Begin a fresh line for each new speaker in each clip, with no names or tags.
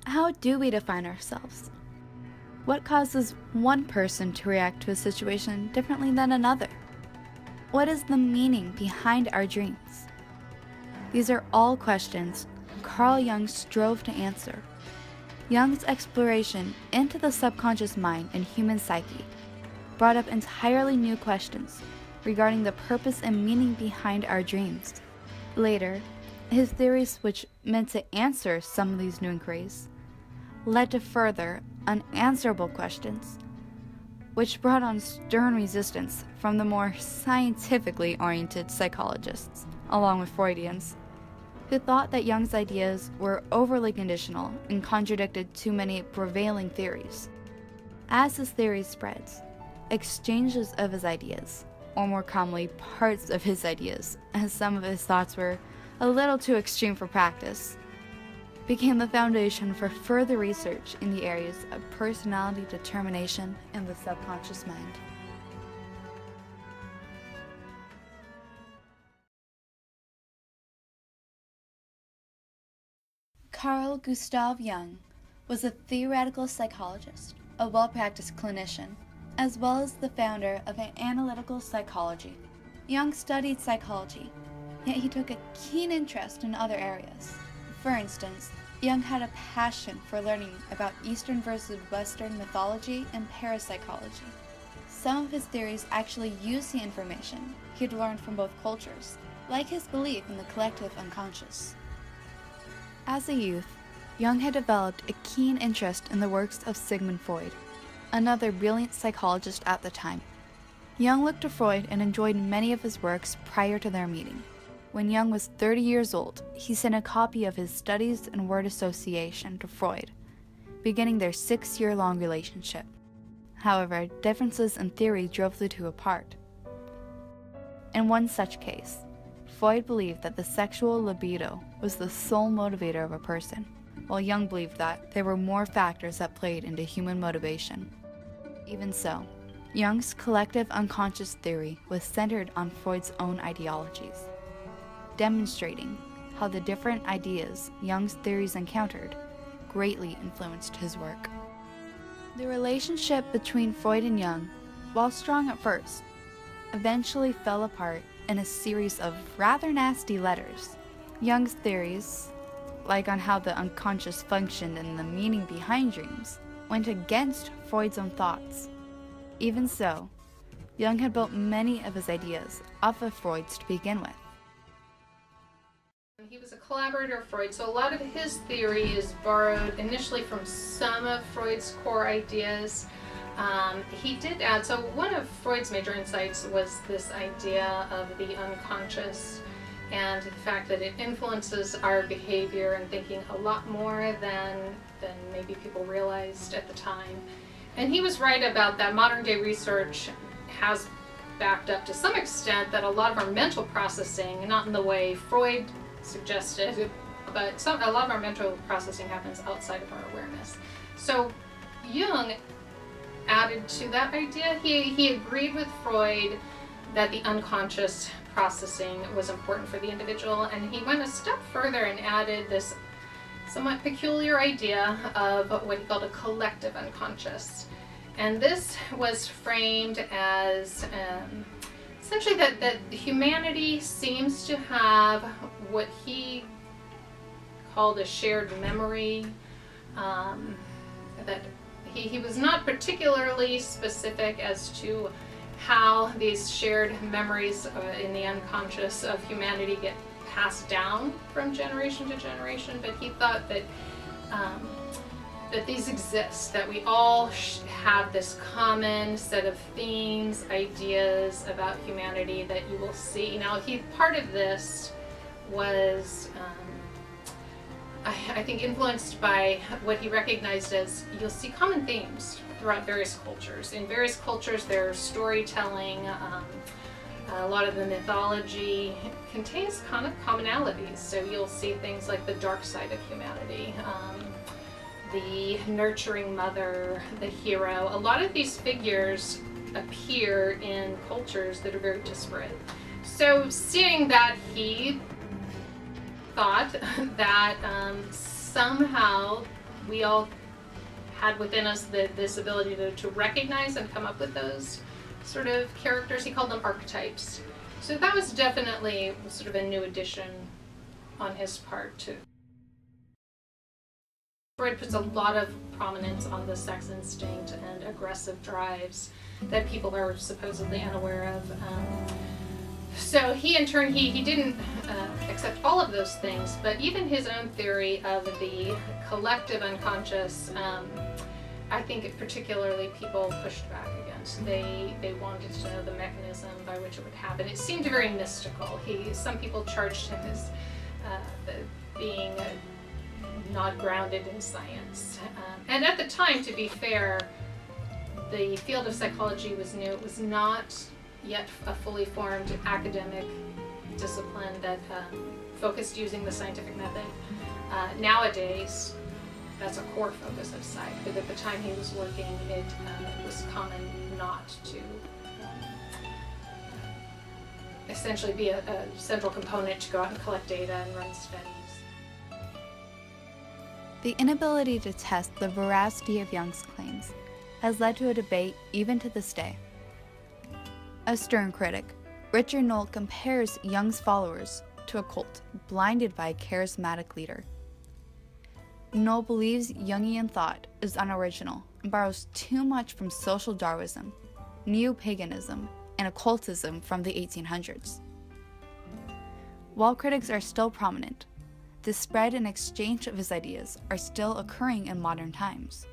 How do we define ourselves? What causes one person to react to a situation differently than another? What is the meaning behind our dreams? These are all questions Carl Jung strove to answer. Jung's exploration into the subconscious mind and human psyche brought up entirely new questions regarding the purpose and meaning behind our dreams. Later, his theories, which meant to answer some of these new inquiries, led to further unanswerable questions, which brought on stern resistance from the more scientifically oriented psychologists, along with Freudians, who thought that Jung's ideas were overly conditional and contradicted too many prevailing theories. As his theory spreads, exchanges of his ideas, or more commonly parts of his ideas, as some of his thoughts were a little too extreme for practice, became the foundation for further research in the areas of personality determination and the subconscious mind. Carl Gustav Jung was a theoretical psychologist, a well-practiced clinician, as well as the founder of an analytical psychology. Jung studied psychology, yet he took a keen interest in other areas. For instance, Jung had a passion for learning about Eastern versus Western mythology and parapsychology. Some of his theories actually use the information he had learned from both cultures, like his belief in the collective unconscious. As a youth, Jung had developed a keen interest in the works of Sigmund Freud, another brilliant psychologist at the time. Jung looked to Freud and enjoyed many of his works prior to their meeting. When Jung was 30 years old, he sent a copy of his Studies in Word Association to Freud, beginning their 6-year-long relationship. However, differences in theory drove the two apart. In one such case, Freud believed that the sexual libido was the sole motivator of a person, while Jung believed that there were more factors that played into human motivation. Even so, Jung's collective unconscious theory was centered on Freud's own ideologies, demonstrating how the different ideas Jung's theories encountered greatly influenced his work. The relationship between Freud and Jung, while strong at first, eventually fell apart in a series of rather nasty letters. Jung's theories, like on how the unconscious functioned and the meaning behind dreams, went against Freud's own thoughts. Even so, Jung had built many of his ideas off of Freud's to begin with.
He was a collaborator of Freud, so a lot of his theory is borrowed initially from some of Freud's core ideas. He did add, so one of Freud's major insights was this idea of the unconscious and the fact that it influences our behavior and thinking a lot more than maybe people realized at the time. And he was right about that. Modern day research has backed up to some extent that a lot of our mental processing, not in the way Freud suggested, but a lot of our mental processing happens outside of our awareness. So Jung added to that idea. He agreed with Freud that the unconscious processing was important for the individual, and he went a step further and added this somewhat peculiar idea of what he called a collective unconscious. And this was framed as essentially that humanity seems to have what he called a shared memory, that he was not particularly specific as to how these shared memories in the unconscious of humanity get passed down from generation to generation, but he thought that that these exist, that we all have this common set of themes, ideas about humanity that you will see. Now, part of this was, I think, influenced by what he recognized as, you'll see common themes throughout various cultures. In various cultures, there's storytelling. A lot of the mythology contains kind of commonalities. So you'll see things like the dark side of humanity, the nurturing mother, the hero. A lot of these figures appear in cultures that are very disparate. So seeing that, he thought that somehow we all had within us this ability to recognize and come up with those sort of characters. He called them archetypes. So that was definitely sort of a new addition on his part too. Freud puts a lot of prominence on the sex instinct and aggressive drives that people are supposedly unaware of. So he, in turn, he didn't accept all of those things, but even his own theory of the collective unconscious, I think particularly people pushed back against. They wanted to know the mechanism by which it would happen. It seemed very mystical. Some people charged him as being not grounded in science. And at the time, to be fair, the field of psychology was new. It was not yet a fully formed academic discipline that focused using the scientific method. Nowadays, that's a core focus of psych, but at the time he was working, it was common not to essentially be a central component to go out and collect data and run studies.
The inability to test the veracity of Jung's claims has led to a debate even to this day. A stern critic, Richard Knoll compares Jung's followers to a cult blinded by a charismatic leader. Knoll believes Jungian thought is unoriginal and borrows too much from social Darwinism, neo-paganism, and occultism from the 1800s. While critics are still prominent, the spread and exchange of his ideas are still occurring in modern times.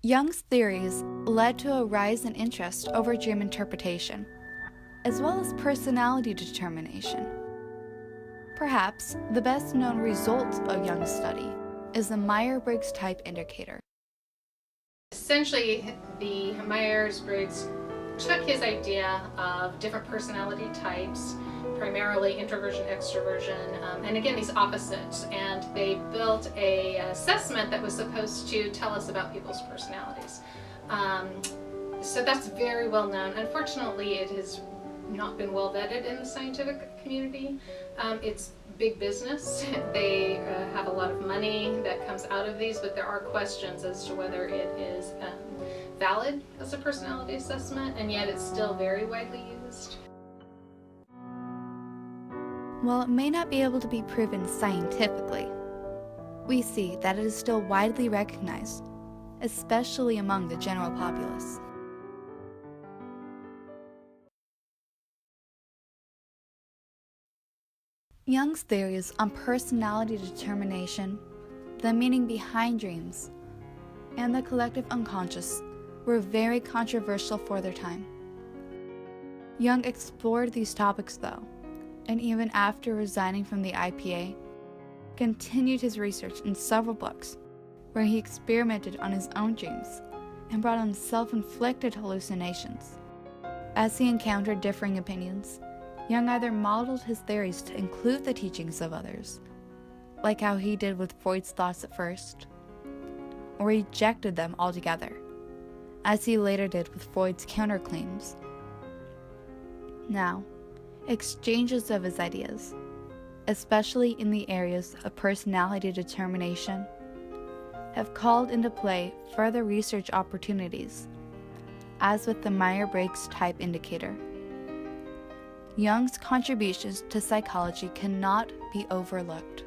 Jung's theories led to a rise in interest over dream interpretation, as well as personality determination. Perhaps the best known result of Jung's study is the Myers-Briggs type indicator.
Essentially, the Myers-Briggs took his idea of different personality types, primarily introversion, extroversion, and again these opposites, and they built an assessment that was supposed to tell us about people's personalities. So that's very well known. Unfortunately, it has not been well vetted in the scientific community. It's big business. They have a lot of money that comes out of these, but there are questions as to whether it is valid as a personality assessment, and yet it's still very widely used.
While it may not be able to be proven scientifically, we see that it is still widely recognized, especially among the general populace. Jung's theories on personality determination, the meaning behind dreams, and the collective unconscious were very controversial for their time. Jung explored these topics though, and even after resigning from the IPA, continued his research in several books where he experimented on his own dreams and brought on self-inflicted hallucinations. As he encountered differing opinions, Jung either modeled his theories to include the teachings of others, like how he did with Freud's thoughts at first, or rejected them altogether, as he later did with Freud's counterclaims. Now, exchanges of his ideas, especially in the areas of personality determination, have called into play further research opportunities, as with the Myers-Briggs type indicator. Jung's contributions to psychology cannot be overlooked.